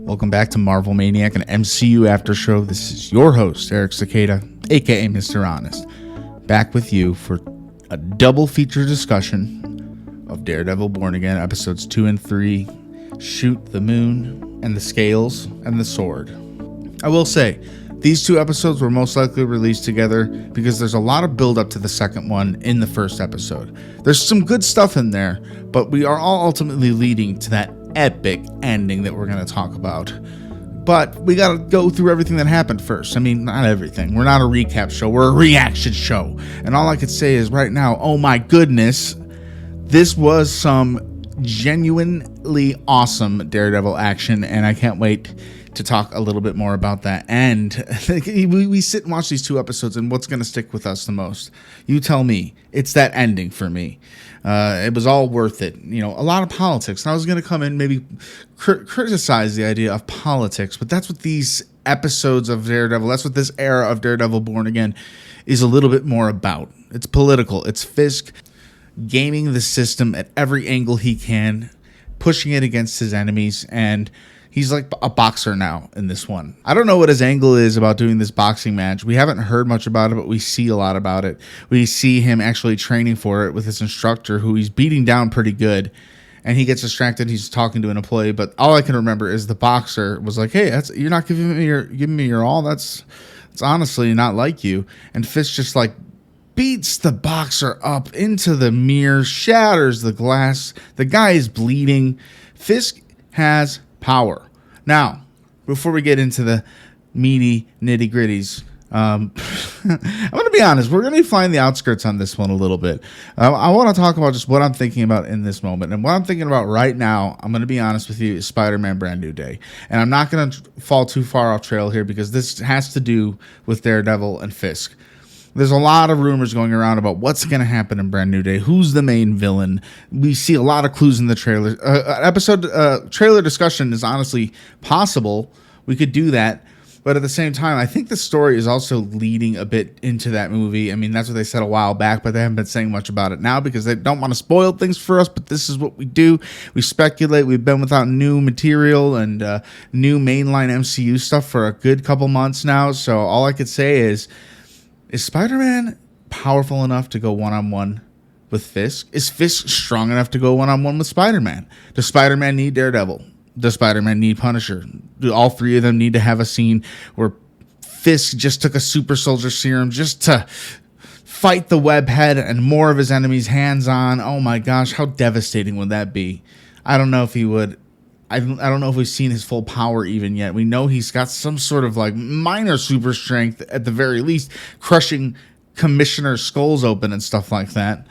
Welcome back to Marvel Maniac and MCU Aftershow. This is your host, Eric Cicada, aka Mr. Honest, back with you for a double feature discussion of Daredevil Born Again, episodes 2 and 3, Shoot the Moon, and the Scales, and the Sword. I will say, these two episodes were most likely released together because there's a lot of build up to the second one in the first episode. There's some good stuff in there, but we are all ultimately leading to that epic ending that we're going to talk about. But we got to go through everything that happened first. I mean, not everything. We're not a recap show. We're a reaction show. And all I could say is right now, oh my goodness, this was some genuinely awesome Daredevil action, and I can't wait to talk a little bit more about that. And we sit and watch these two episodes, and what's going to stick with us the most? You tell me. It's that ending for me. It was all worth it. You know, a lot of politics. And I was going to come in maybe criticize the idea of politics, but that's what these episodes of Daredevil, that's what this era of Daredevil Born Again is a little bit more about. It's political. It's Fisk gaming the system at every angle he can, pushing it against his enemies, and he's like a boxer now in this one. I don't know what his angle is about doing this boxing match. We haven't heard much about it, but we see a lot about it. We see him actually training for it with his instructor, who he's beating down pretty good. And he gets distracted. He's talking to an employee. But all I can remember is the boxer was like, "Hey, you're not giving me your all. That's honestly not like you." And Fisk just like beats the boxer up into the mirror, shatters the glass. The guy is bleeding. Fisk has power. Now, before we get into the meaty nitty gritties, I'm going to be honest. We're going to be flying the outskirts on this one a little bit. I want to talk about just what I'm thinking about in this moment. And what I'm thinking about right now, I'm going to be honest with you, is Spider-Man Brand New Day. And I'm not going to fall too far off trail here because this has to do with Daredevil and Fisk. There's a lot of rumors going around about what's going to happen in Brand New Day. Who's the main villain? We see a lot of clues in the trailer. Trailer discussion is honestly possible. We could do that. But at the same time, I think the story is also leading a bit into that movie. I mean, that's what they said a while back, but they haven't been saying much about it now because they don't want to spoil things for us. But this is what we do. We speculate. We've been without new material and new mainline MCU stuff for a good couple months now. So all I could say is Spider-Man powerful enough to go one-on-one with Fisk? Is Fisk strong enough to go one-on-one with Spider-Man? Does Spider-Man need Daredevil? Does Spider-Man need Punisher? Do all three of them need to have a scene where Fisk just took a super soldier serum just to fight the webhead and more of his enemies hands-on? Oh my gosh, how devastating would that be? I don't know if he would. I don't know if we've seen his full power even yet. We know he's got some sort of like minor super strength at the very least, crushing commissioner skulls open and stuff like that.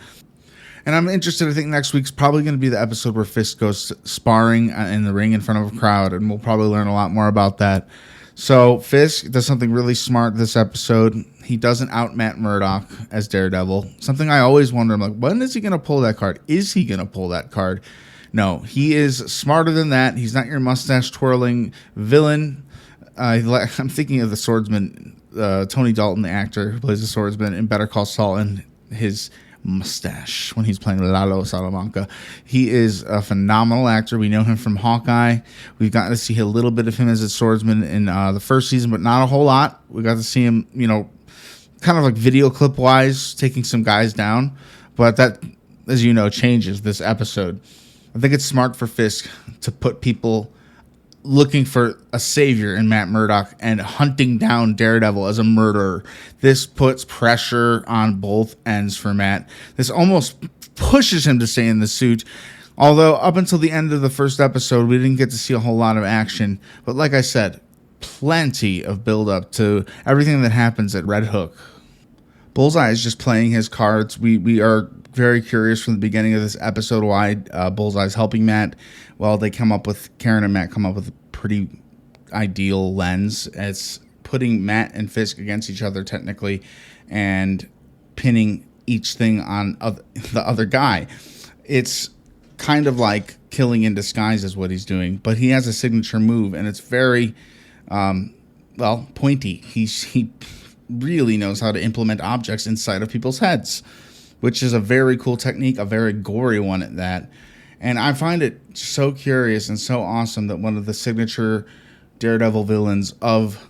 And I'm interested. I think next week's probably going to be the episode where Fisk goes sparring in the ring in front of a crowd, and we'll probably learn a lot more about that. So Fisk does something really smart this episode. He doesn't out Matt Murdock as Daredevil. Something I always wonder, I'm like, when is he going to pull that card? Is he going to pull that card? No, he is smarter than that. He's not your mustache twirling villain. I'm thinking of the swordsman, Tony Dalton, the actor who plays the swordsman in Better Call Saul, and his mustache when he's playing Lalo Salamanca. He is a phenomenal actor. We know him from Hawkeye. We've gotten to see a little bit of him as a swordsman in the first season, but not a whole lot. We got to see him, kind of like video clip wise, taking some guys down. But that, as you know, changes this episode. I think it's smart for Fisk to put people looking for a savior in Matt Murdock and hunting down Daredevil as a murderer. This puts pressure on both ends for Matt. This almost pushes him to stay in the suit. Although up until the end of the first episode, we didn't get to see a whole lot of action. But like I said, plenty of build up to everything that happens at Red Hook. Bullseye is just playing his cards. We are very curious from the beginning of this episode why Bullseye's helping Matt. Well, Karen and Matt come up with a pretty ideal lens. It's putting Matt and Fisk against each other technically and pinning each thing on the other guy. It's kind of like killing in disguise is what he's doing, but he has a signature move, and it's very, pointy. He really knows how to implement objects inside of people's heads, which is a very cool technique, a very gory one at that. And I find it so curious and so awesome that one of the signature Daredevil villains of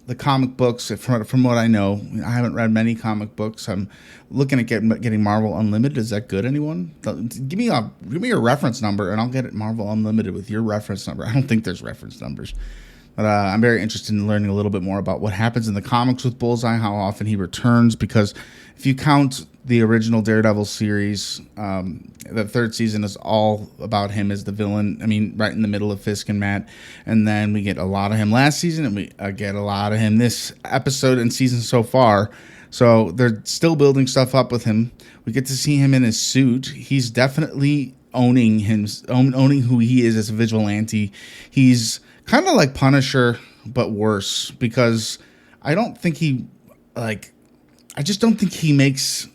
the comic books. From what I know, I haven't read many comic books. I'm looking at getting Marvel Unlimited. Is that good, anyone? Give me your reference number, and I'll get it Marvel Unlimited with your reference number. I don't think there's reference numbers. But I'm very interested in learning a little bit more about what happens in the comics with Bullseye, how often he returns, because if you count the original Daredevil series, the third season is all about him as the villain. I mean, right in the middle of Fisk and Matt. And then we get a lot of him last season, and we get a lot of him this episode and season so far. So they're still building stuff up with him. We get to see him in his suit. He's definitely owning who he is as a vigilante. He's kind of like Punisher, but worse, because I just don't think he makes.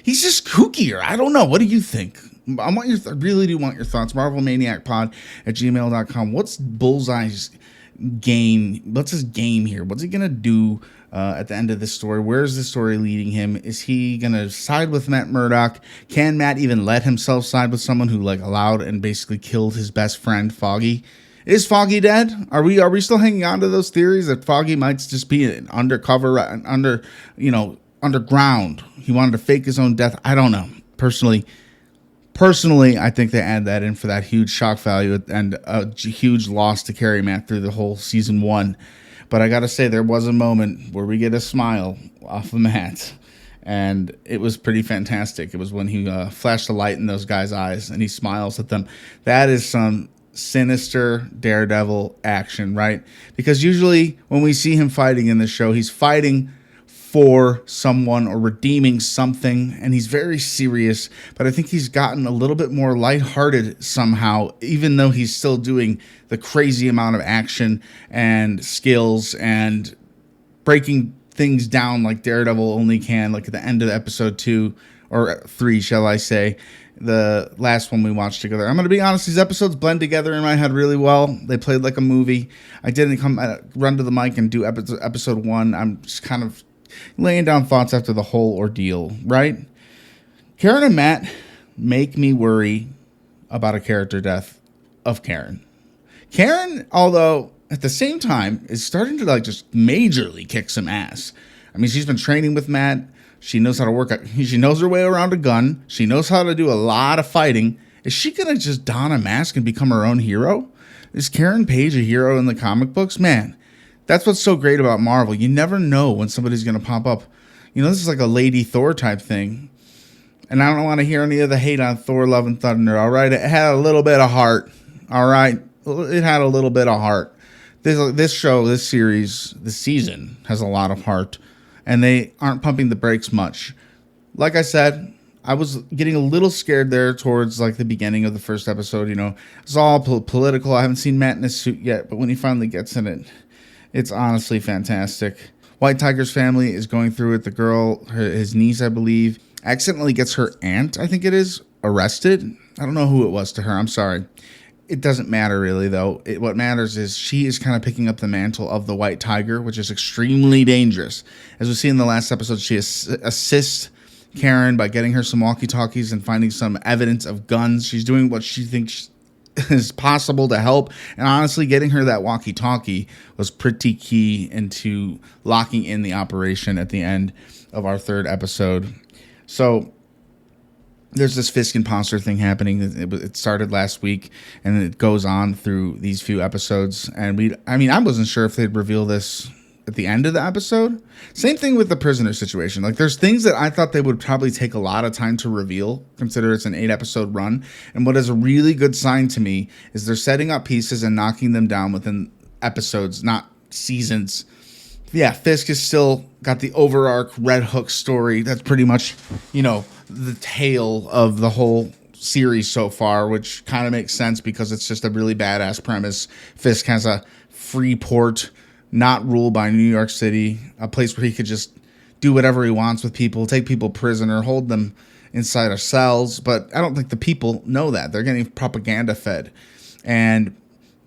He's just kookier. I don't know. What do you think? I really do want your thoughts. Marvel Maniac Pod at gmail.com. What's Bullseye's game? What's his game here? What's he gonna do at the end of this story? Where's the story leading him? Is he gonna side with Matt Murdock? Can Matt even let himself side with someone who allowed and basically killed his best friend, Foggy? Is Foggy dead? Are we still hanging on to those theories that Foggy might just be an undercover, underground? He wanted to fake his own death. I don't know. Personally, I think they add that in for that huge shock value and a huge loss to carry Matt through the whole season 1. But I gotta say, there was a moment where we get a smile off of Matt, and it was pretty fantastic. It was when he flashed a light in those guys' eyes and he smiles at them. That is some sinister Daredevil action, right? Because usually when we see him fighting in the show, he's fighting for someone or redeeming something, and he's very serious. But I think he's gotten a little bit more lighthearted somehow, even though he's still doing the crazy amount of action and skills and breaking things down like Daredevil only can, like at the end of episode 2 or 3, shall I say, the last one we watched together. I'm going to be honest, these episodes blend together in my head really well. They played like a movie. I didn't run to the mic and do episode 1. I'm just kind of laying down thoughts after the whole ordeal, right? Karen and Matt make me worry about a character death of Karen. Karen, although at the same time, is starting to just majorly kick some ass. I mean, she's been training with Matt. She knows how to work. She knows her way around a gun. She knows how to do a lot of fighting. Is she going to just don a mask and become her own hero? Is Karen Page a hero in the comic books? Man, that's what's so great about Marvel. You never know when somebody's going to pop up. This is like a Lady Thor type thing. And I don't want to hear any of the hate on Thor Love and Thunder, all right? It had a little bit of heart, all right? It had a little bit of heart. This show, this series, this season has a lot of heart. And they aren't pumping the brakes much. Like I said, I was getting a little scared there towards the beginning of the first episode. It's all political. I haven't seen Matt in his suit yet, but when he finally gets in it, it's honestly fantastic. White Tiger's family is going through it. The girl, his niece, I believe, accidentally gets her aunt, I think it is, arrested. I don't know who it was to her. I'm sorry. It doesn't matter really, though. What matters is she is kind of picking up the mantle of the White Tiger, which is extremely dangerous. As we see in the last episode, she assists Karen by getting her some walkie-talkies and finding some evidence of guns. She's doing what she thinks is possible to help. And honestly, getting her that walkie-talkie was pretty key into locking in the operation at the end of our third episode. So there's this Fisk imposter thing happening. It started last week, and it goes on through these few episodes. And I wasn't sure if they'd reveal this at the end of the episode. Same thing with the prisoner situation. There's things that I thought they would probably take a lot of time to reveal, consider it's an 8-episode run. And what is a really good sign to me is they're setting up pieces and knocking them down within episodes, not seasons. Yeah, Fisk has still got the overarch Red Hook story. That's pretty much, the tale of the whole series so far, which kind of makes sense because it's just a really badass premise. Fisk has a free port, not ruled by New York City, a place where he could just do whatever he wants with people, take people prisoner, hold them inside of cells. But I don't think the people know that. They're getting propaganda fed. And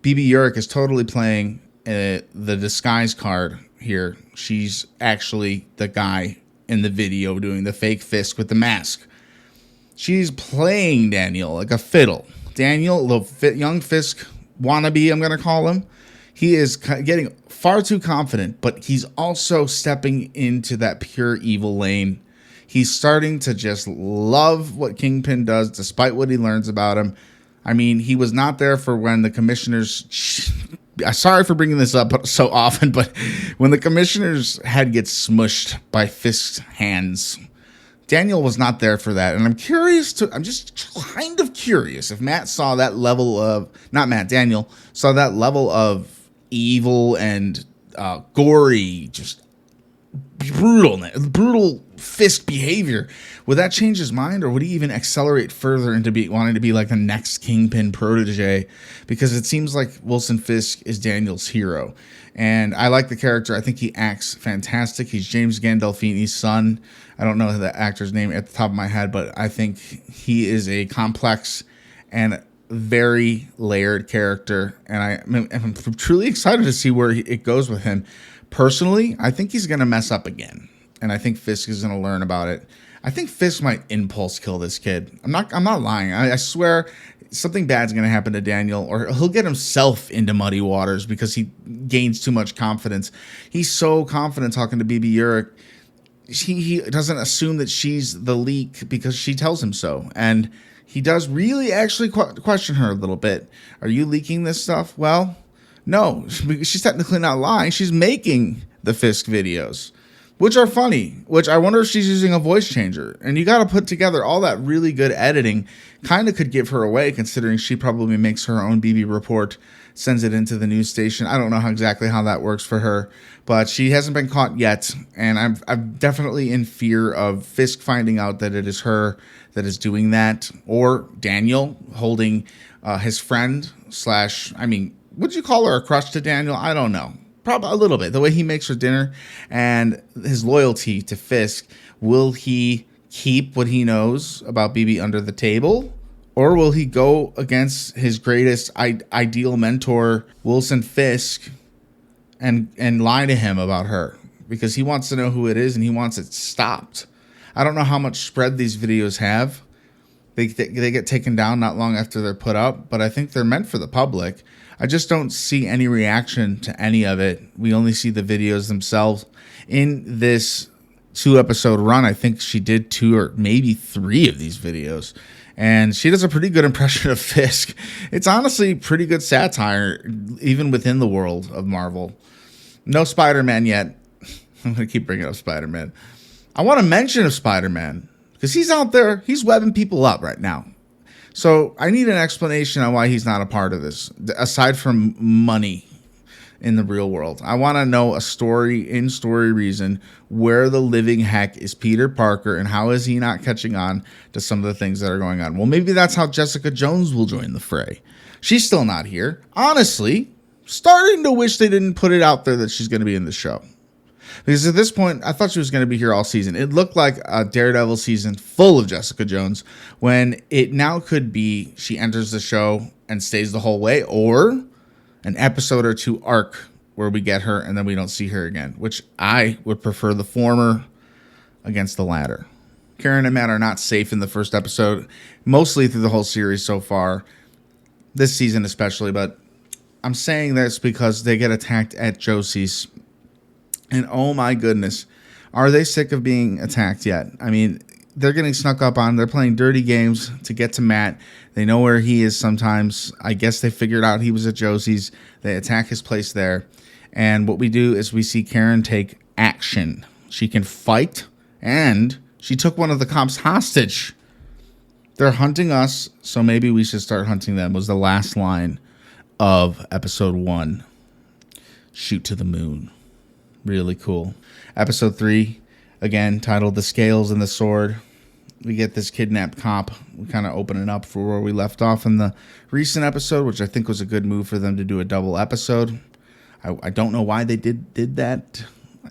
BB Urick is totally playing the disguise card here. She's actually the guy in the video doing the fake Fisk with the mask. She's playing Daniel like a fiddle. Daniel, the young Fisk wannabe, I'm going to call him. He is getting far too confident, but he's also stepping into that pure evil lane. He's starting to just love what Kingpin does, despite what he learns about him. I mean, he was not there for when the commissioners... Sorry for bringing this up so often, but when the commissioner's head gets smushed by Fisk's hands, Daniel was not there for that. And I'm just kind of curious if Matt saw that level of... Not Matt, Daniel saw that level of evil and gory, just brutal Fisk behavior. Would that change his mind, or would he even accelerate further into wanting to be like the next Kingpin protege? Because it seems like Wilson Fisk is Daniel's hero, and I like the character. I think he acts fantastic. He's James Gandolfini's son. I don't know the actor's name at the top of my head, but I think he is a complex and very layered character, and I'm truly excited to see where it goes with him. Personally, I think he's going to mess up again, and I think Fisk is going to learn about it. I think Fisk might impulse kill this kid. I'm not lying. I swear something bad's going to happen to Daniel, or he'll get himself into muddy waters because he gains too much confidence. He's so confident talking to BB Urich. He doesn't assume that she's the leak because she tells him so, and he does really actually question her a little bit. Are you leaking this stuff? Well, no, she's technically not lying. She's making the Fisk videos, which are funny, which I wonder if she's using a voice changer. And you got to put together all that really good editing. Kind of could give her away, considering she probably makes her own BB report, sends it into the news station. I don't know exactly how that works for her, but she hasn't been caught yet. And I'm definitely in fear of Fisk finding out that it is her that is doing that, or Daniel holding his friend would you call her a crush to Daniel? I don't know. Probably a little bit. The way he makes her dinner and his loyalty to Fisk. Will he keep what he knows about BB under the table? Or will he go against his greatest ideal mentor, Wilson Fisk, and lie to him about her? Because he wants to know who it is and he wants it stopped. I don't know how much spread these videos have. They get taken down not long after they're put up, but I think they're meant for the public. I just don't see any reaction to any of it. We only see the videos themselves. In this 2-episode run, I think she did 2 or maybe 3 of these videos. And she does a pretty good impression of Fisk. It's honestly pretty good satire, even within the world of Marvel. No Spider-Man yet. I'm going to keep bringing up Spider-Man. I want to mention of Spider-Man, because he's out there. He's webbing people up right now. So I need an explanation on why he's not a part of this, aside from money in the real world. I want to know a story reason where the living heck is Peter Parker and how is he not catching on to some of the things that are going on. Well, maybe that's how Jessica Jones will join the fray. She's still not here. Honestly, starting to wish they didn't put it out there that she's going to be in the show. Because at this point, I thought she was going to be here all season. It looked like a Daredevil season full of Jessica Jones, when it now could be she enters the show and stays the whole way, or an episode or 2 arc where we get her and then we don't see her again, which I would prefer the former against the latter. Karen and Matt are not safe in the first episode, mostly through the whole series so far, this season especially, but I'm saying this because they get attacked at Josie's. And oh my goodness, are they sick of being attacked yet? I mean, they're getting snuck up on. They're playing dirty games to get to Matt. They know where he is sometimes. I guess they figured out he was at Josie's. They attack his place there. And what we do is we see Karen take action. She can fight, and she took one of the cops hostage. They're hunting us, so maybe we should start hunting them, was the last line of episode 1. Shoot to the moon. Really cool. Episode 3, again, titled The Scales and the Sword. We get this kidnapped cop. We kind of open it up for where we left off in the recent episode, which I think was a good move for them to do a double episode. I don't know why they did that.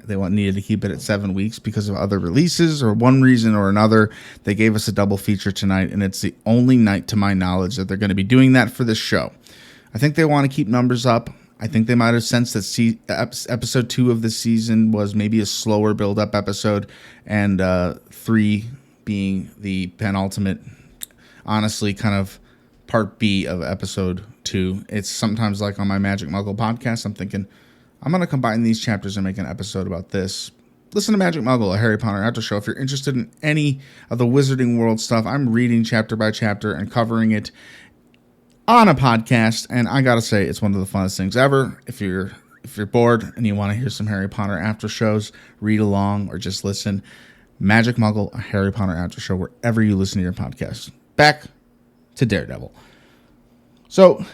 They needed to keep it at 7 weeks because of other releases or one reason or another. They gave us a double feature tonight, and it's the only night, to my knowledge, that they're going to be doing that for this show. I think they want to keep numbers up. I think they might have sensed that episode 2 of the season was maybe a slower build-up episode, and 3 being the penultimate, honestly kind of part B of episode 2. It's sometimes like on my Magic Muggle podcast, I'm thinking, I'm going to combine these chapters and make an episode about this. Listen to Magic Muggle, a Harry Potter Aftershow. If you're interested in any of the Wizarding World stuff, I'm reading chapter by chapter and covering it on a podcast. And I got to say, it's one of the funnest things ever. If you're bored and you want to hear some Harry Potter after shows, read along or just listen. Magic Muggle, a Harry Potter after show, wherever you listen to your podcast. Back to Daredevil. So,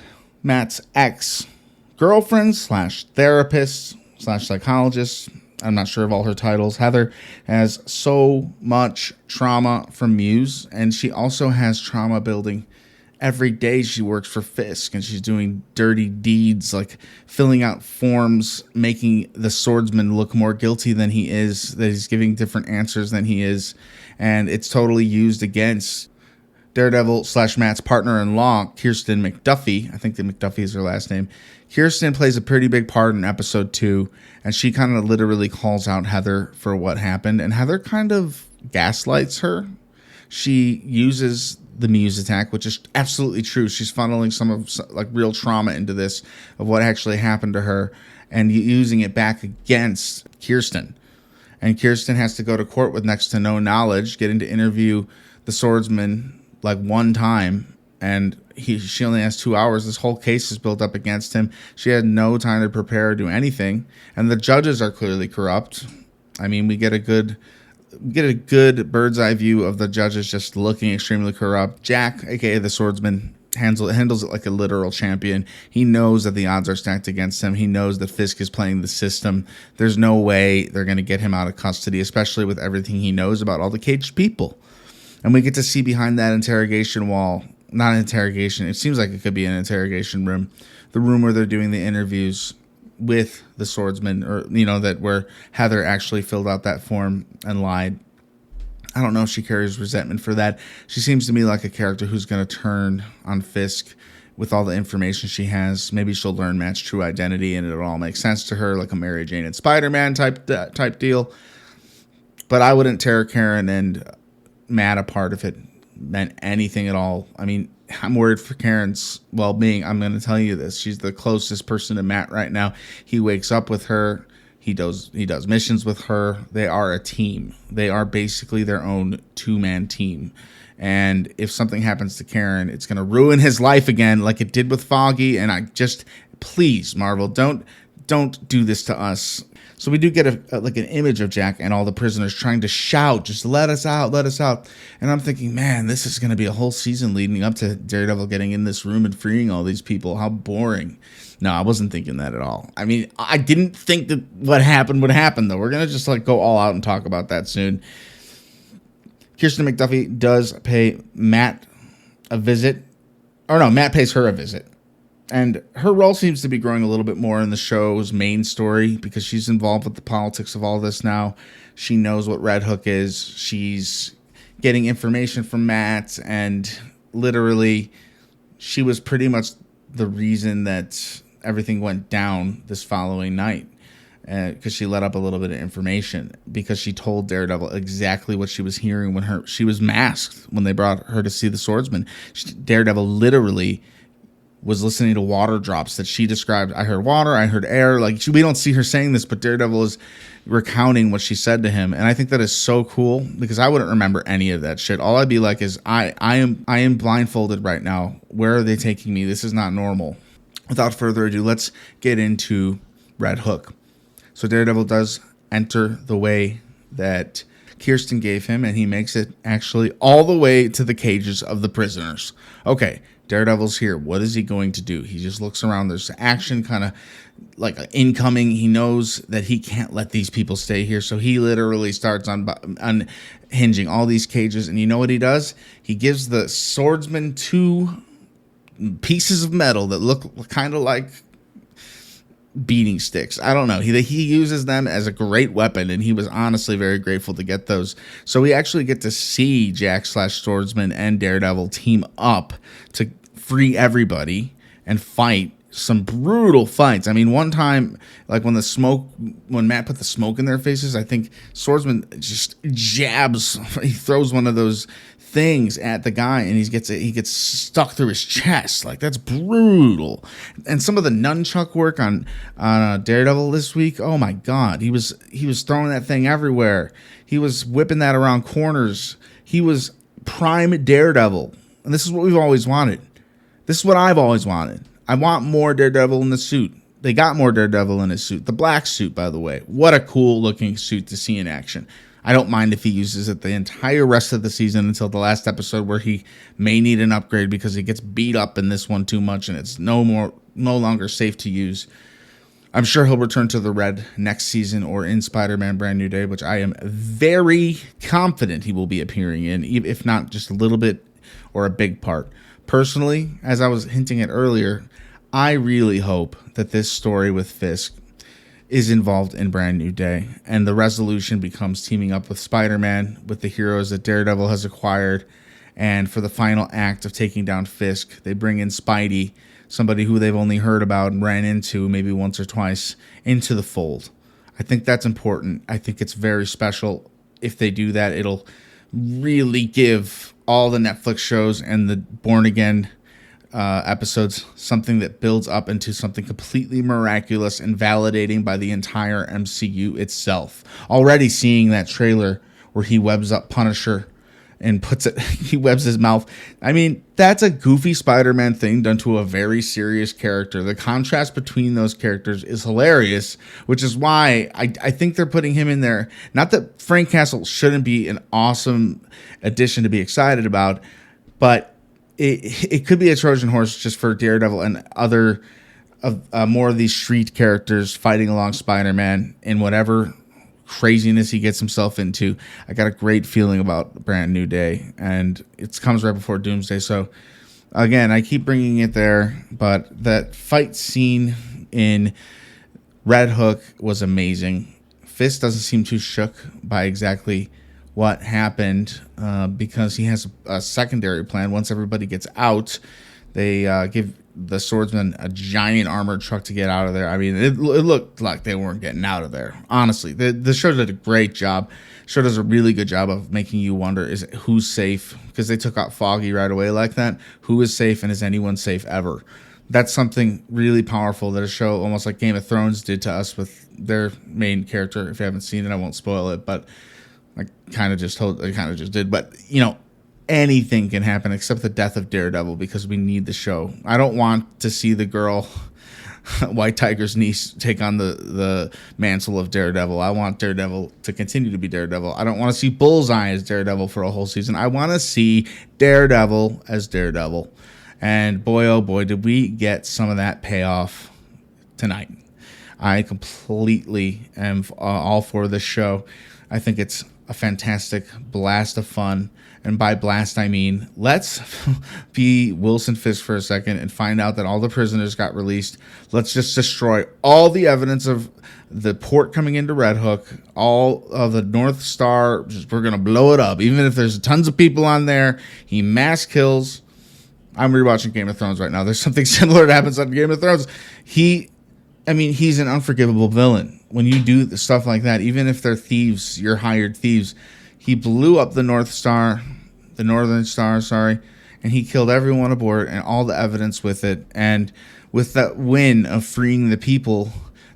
Matt's ex-girlfriend / therapist / psychologist, I'm not sure of all her titles, Heather, has so much trauma from Muse, and she also has trauma building. Every day she works for Fisk, and she's doing dirty deeds like filling out forms, making the swordsman look more guilty than he is, that he's giving different answers than he is, and it's totally used against Daredevil / Matt's partner-in-law, Kirsten McDuffie. I think that McDuffie is her last name. Kirsten plays a pretty big part in episode 2, and she kind of literally calls out Heather for what happened, and Heather kind of gaslights her. She uses the Muse attack, which is absolutely true. She's funneling some of like real trauma into this of what actually happened to her and using it back against Kirsten. And Kirsten has to go to court with next to no knowledge, getting to interview the swordsman like one time, and she only has 2 hours. This whole case is built up against him. She had no time to prepare or do anything, and the judges are clearly corrupt. I mean, we get a good bird's eye view of the judges just looking extremely corrupt. Jack, aka the swordsman, handles it like a literal champion. He knows that the odds are stacked against him. He knows that Fisk is playing the system. There's no way they're going to get him out of custody, especially with everything he knows about all the caged people. And we get to see behind that interrogation wall, not an interrogation, it seems like it could be an interrogation room, the room where they're doing the interviews with the swordsman, or, that where Heather actually filled out that form and lied. I don't know if she carries resentment for that. She seems to me like a character who's going to turn on Fisk with all the information she has. Maybe she'll learn Matt's true identity and it'll all make sense to her, like a Mary Jane and Spider-Man type deal. But I wouldn't tear Karen and Matt apart if it meant anything at all. I mean, I'm worried for Karen's well-being. I'm going to tell you this. She's the closest person to Matt right now. He wakes up with her. He does missions with her. They are a team. They are basically their own two-man team. And if something happens to Karen, it's going to ruin his life again like it did with Foggy. And please, Marvel, don't do this to us. So we do get an image of Jack and all the prisoners trying to shout, just let us out, let us out. And I'm thinking, man, this is going to be a whole season leading up to Daredevil getting in this room and freeing all these people. How boring. No, I wasn't thinking that at all. I mean, I didn't think that what happened would happen, though. We're going to just go all out and talk about that soon. Kirsten McDuffie does pay Matt a visit. Or no, Matt pays her a visit. And her role seems to be growing a little bit more in the show's main story because she's involved with the politics of all this now. She knows what Red Hook is. She's getting information from Matt, and literally she was pretty much the reason that everything went down this following night, because she let up a little bit of information because she told Daredevil exactly what she was hearing when she was masked when they brought her to see the swordsman. Daredevil literally was listening to water drops that she described. I heard water, I heard air. We don't see her saying this, but Daredevil is recounting what she said to him. And I think that is so cool because I wouldn't remember any of that shit. All I'd be like is, I am blindfolded right now. Where are they taking me? This is not normal. Without further ado, let's get into Red Hook. So Daredevil does enter the way that Kirsten gave him, and he makes it actually all the way to the cages of the prisoners. Okay, Daredevil's here. What is he going to do? He just looks around. There's action kind of like incoming. He knows that he can't let these people stay here, so he literally starts unhinging all these cages. And you know what he does? He gives the swordsman 2 pieces of metal that look kind of like beating sticks. I don't know. He uses them as a great weapon, and he was honestly very grateful to get those. So we actually get to see Jack / Swordsman and Daredevil team up to free everybody and fight some brutal fights. I mean, one time, like when Matt put the smoke in their faces, I think Swordsman just jabs, he throws one of those things at the guy, and he gets stuck through his chest. Like, that's brutal. And some of the nunchuck work on Daredevil this week, oh my God, he was throwing that thing everywhere. He was whipping that around corners. He was prime Daredevil, and this is what we've always wanted. This is what I've always wanted. I want more Daredevil in the suit. They got more Daredevil in his suit. The black suit, by the way. What a cool looking suit to see in action. I don't mind if he uses it the entire rest of the season until the last episode, where he may need an upgrade because he gets beat up in this one too much and it's no longer safe to use. I'm sure he'll return to the red next season or in Spider-Man Brand New Day, which I am very confident he will be appearing in, if not just a little bit or a big part. Personally, as I was hinting at earlier, I really hope that this story with Fisk is involved in Brand New Day, and the resolution becomes teaming up with Spider-Man, with the heroes that Daredevil has acquired, and for the final act of taking down Fisk, they bring in Spidey, somebody who they've only heard about and ran into maybe once or twice, into the fold. I think that's important. I think it's very special. If they do that, it'll really give all the Netflix shows and the Born Again episodes something that builds up into something completely miraculous and validating by the entire MCU itself. Already seeing that trailer where he webs up Punisher and he webs his mouth. I mean, that's a goofy Spider-Man thing done to a very serious character. The contrast between those characters is hilarious, which is why I think they're putting him in there. Not that Frank Castle shouldn't be an awesome addition to be excited about, but it could be a Trojan horse just for Daredevil and other more of these street characters fighting along Spider-Man in whatever craziness he gets himself into. I got a great feeling about Brand New Day, and it comes right before Doomsday. So again, I keep bringing it there, but that fight scene in Red Hook was amazing. Fisk doesn't seem too shook by exactly what happened because he has a secondary plan. Once everybody gets out, they give the Swordsman a giant armored truck to get out of there. I mean, it looked like they weren't getting out of there. Honestly, the show did a great job. The show does a really good job of making you wonder, is who's safe? Because they took out Foggy right away like that. Who is safe, and is anyone safe ever? That's something really powerful that a show almost like Game of Thrones did to us with their main character. If you haven't seen it, I won't spoil it, but I kind of just did. But, anything can happen except the death of Daredevil, because we need the show. I don't want to see the girl, White Tiger's niece, take on the mantle of Daredevil. I want Daredevil to continue to be Daredevil. I don't want to see Bullseye as Daredevil for a whole season. I want to see Daredevil as Daredevil. And boy, oh boy, did we get some of that payoff tonight. I completely am all for this show. I think it's a fantastic blast of fun. And by blast, I mean, let's be Wilson Fisk for a second and find out that all the prisoners got released. Let's just destroy all the evidence of the port coming into Red Hook, all of the North Star. We're going to blow it up. Even if there's tons of people on there, he mass kills. I'm rewatching Game of Thrones right now. There's something similar that happens on Game of Thrones. He's an unforgivable villain. When you do stuff like that, even if they're thieves, you're hired thieves. He blew up the Northern Star, and he killed everyone aboard and all the evidence with it. And with that win of freeing the people,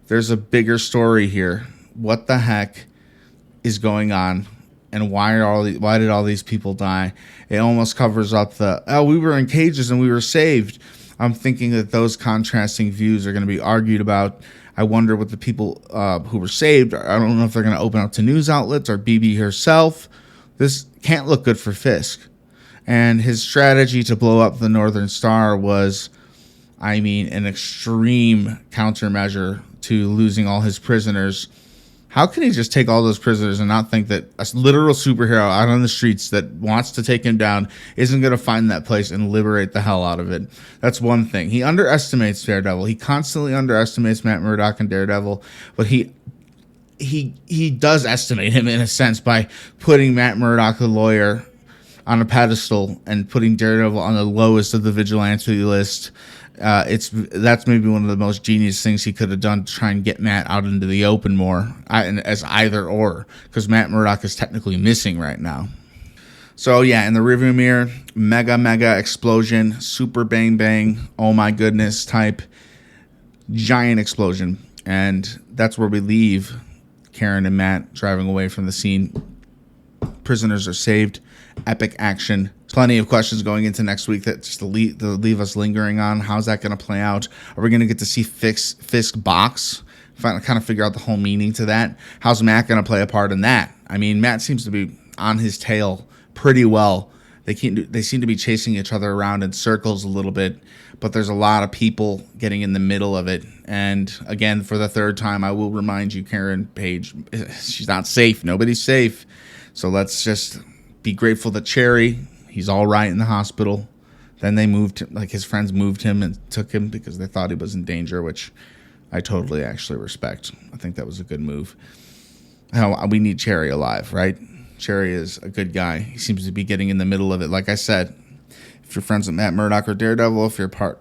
there's a bigger story here. What the heck is going on, and why did all these people die? It almost covers up we were in cages and we were saved. I'm thinking that those contrasting views are going to be argued about. I wonder what the people who were saved, I don't know if they're going to open up to news outlets or BB herself. This can't look good for Fisk. And his strategy to blow up the Northern Star was, an extreme countermeasure to losing all his prisoners. How can he just take all those prisoners and not think that a literal superhero out on the streets that wants to take him down isn't going to find that place and liberate the hell out of it? That's one thing. He underestimates Daredevil. He constantly underestimates Matt Murdock and Daredevil, but he does estimate him in a sense by putting Matt Murdock, the lawyer, on a pedestal and putting Daredevil on the lowest of the vigilante list. That's maybe one of the most genius things he could have done to try and get Matt out into the open more, as either or, because Matt Murdock is technically missing right now. So yeah, in the rearview mirror, mega explosion, super bang bang, oh my goodness type, giant explosion, and that's where we leave Karen and Matt driving away from the scene. Prisoners are saved. Epic action. Plenty of questions going into next week that just to leave us lingering on. How's that going to play out? Are we going to get to see Fisk box? Kind of figure out the whole meaning to that. How's Matt going to play a part in that? I mean, Matt seems to be on his tail pretty well. They seem to be chasing each other around in circles a little bit, but there's a lot of people getting in the middle of it. And again, for the third time, I will remind you, Karen Page, she's not safe. Nobody's safe. So let's just be grateful that Cherry, he's all right in the hospital. Then they moved him, like his friends moved him and took him because they thought he was in danger, which I totally actually respect. I think that was a good move. We need Cherry alive, right? Cherry is a good guy. He seems to be getting in the middle of it. Like I said, if you're friends with Matt Murdock or Daredevil, if you're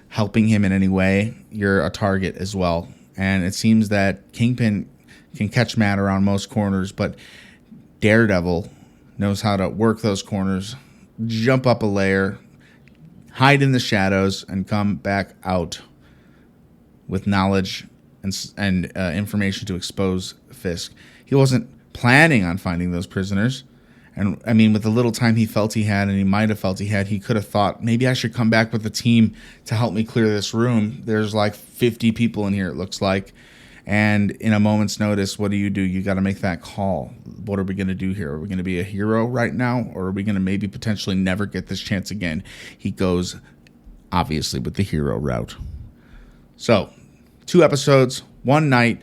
helping him in any way, you're a target as well. And it seems that Kingpin can catch Matt around most corners, but Daredevil knows how to work those corners, jump up a layer, hide in the shadows, and come back out with knowledge and information to expose Fisk. He wasn't planning on finding those prisoners. And I mean, with the little time he felt he had, and he might have felt he had, he could have thought, maybe I should come back with a team to help me clear this room. There's like 50 people in here, it looks like. And in a moment's notice, what do? You got to make that call. What are we going to do here? Are we going to be a hero right now? Or are we going to maybe potentially never get this chance again? He goes, obviously, with the hero route. So, 2 episodes, 1 night.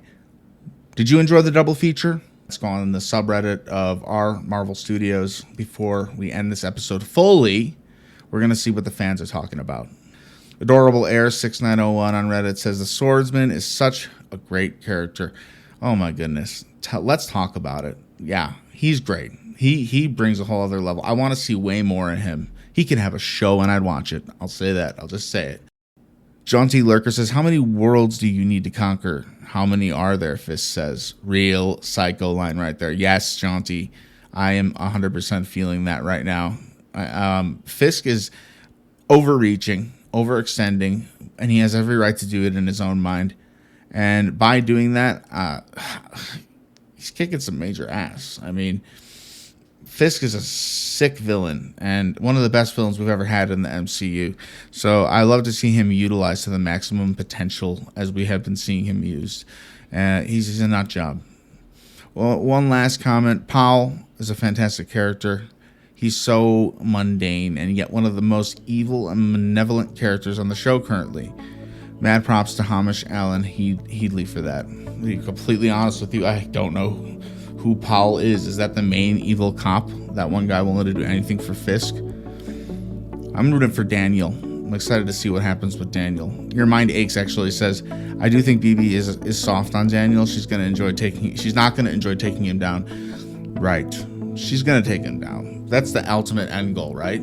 Did you enjoy the double feature? Let's go on the subreddit of our Marvel Studios. Before we end this episode fully, we're going to see what the fans are talking about. Adorable Air 6901 on Reddit says the swordsman is such a great character. Oh my goodness. Let's talk about it. Yeah, he's great. He brings a whole other level. I want to see way more of him. He can have a show and I'd watch it. I'll say that. I'll just say it. John T. Lurker says, how many worlds do you need to conquer? How many are there? Fisk says. Real psycho line right there. Yes, John T. I am 100% feeling that right now. Fisk is overreaching, overextending, and he has every right to do it in his own mind. And by doing that, he's kicking some major ass. I mean, Fisk is a sick villain and one of the best villains we've ever had in the MCU. So I love to see him utilized to the maximum potential as we have been seeing him used. He's a nut job. Well, one last comment. Powell is a fantastic character. He's so mundane and yet one of the most evil and malevolent characters on the show currently. Mad props to Hamish Allen Headley for that. To be completely honest with you, I don't know who Powell is. Is that the main evil cop? That one guy willing to do anything for Fisk? I'm rooting for Daniel. I'm excited to see what happens with Daniel. Your Mind Aches actually says, I do think BB is soft on Daniel. She's not going to enjoy taking him down. Right. She's going to take him down. That's the ultimate end goal, right?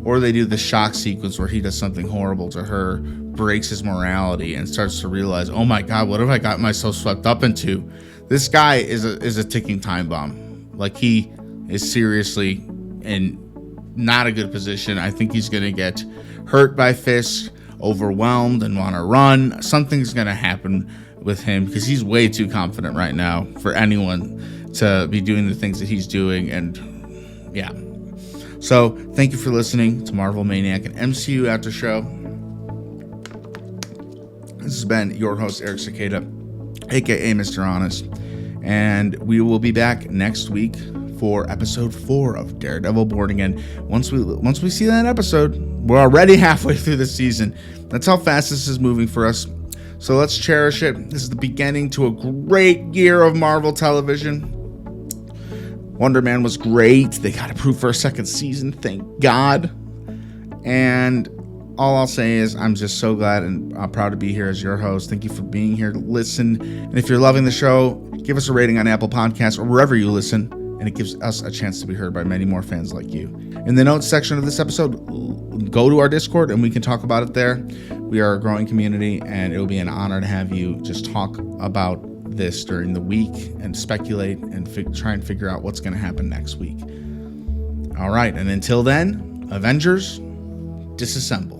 Or they do the shock sequence where he does something horrible to her, breaks his morality, and starts to realize, oh my God, what have I got myself swept up into? This guy is a ticking time bomb. Like, he is seriously in not a good position. I think he's going to get hurt by Fisk, overwhelmed, and want to run. Something's going to happen with him because he's way too confident right now for anyone to be doing the things that he's doing. And yeah. So thank you for listening to Marvel Maniac and MCU Aftershow. This has been your host, Eric Cicada, aka Mr. Honest, and we will be back next week for episode 4 of Daredevil Born Again. Once we see that episode, we're already halfway through the season. That's how fast this is moving for us. So let's cherish it. This is the beginning to a great year of Marvel television. Wonder Man was great. They got approved for a second season, thank God. And all I'll say is I'm just so glad and proud to be here as your host. Thank you for being here to listen. And if you're loving the show, give us a rating on Apple Podcasts or wherever you listen. And it gives us a chance to be heard by many more fans like you. In the notes section of this episode, go to our Discord and we can talk about it there. We are a growing community, and it will be an honor to have you just talk about this during the week and speculate and try and figure out what's going to happen next week. All right, and until then, Avengers, disassemble.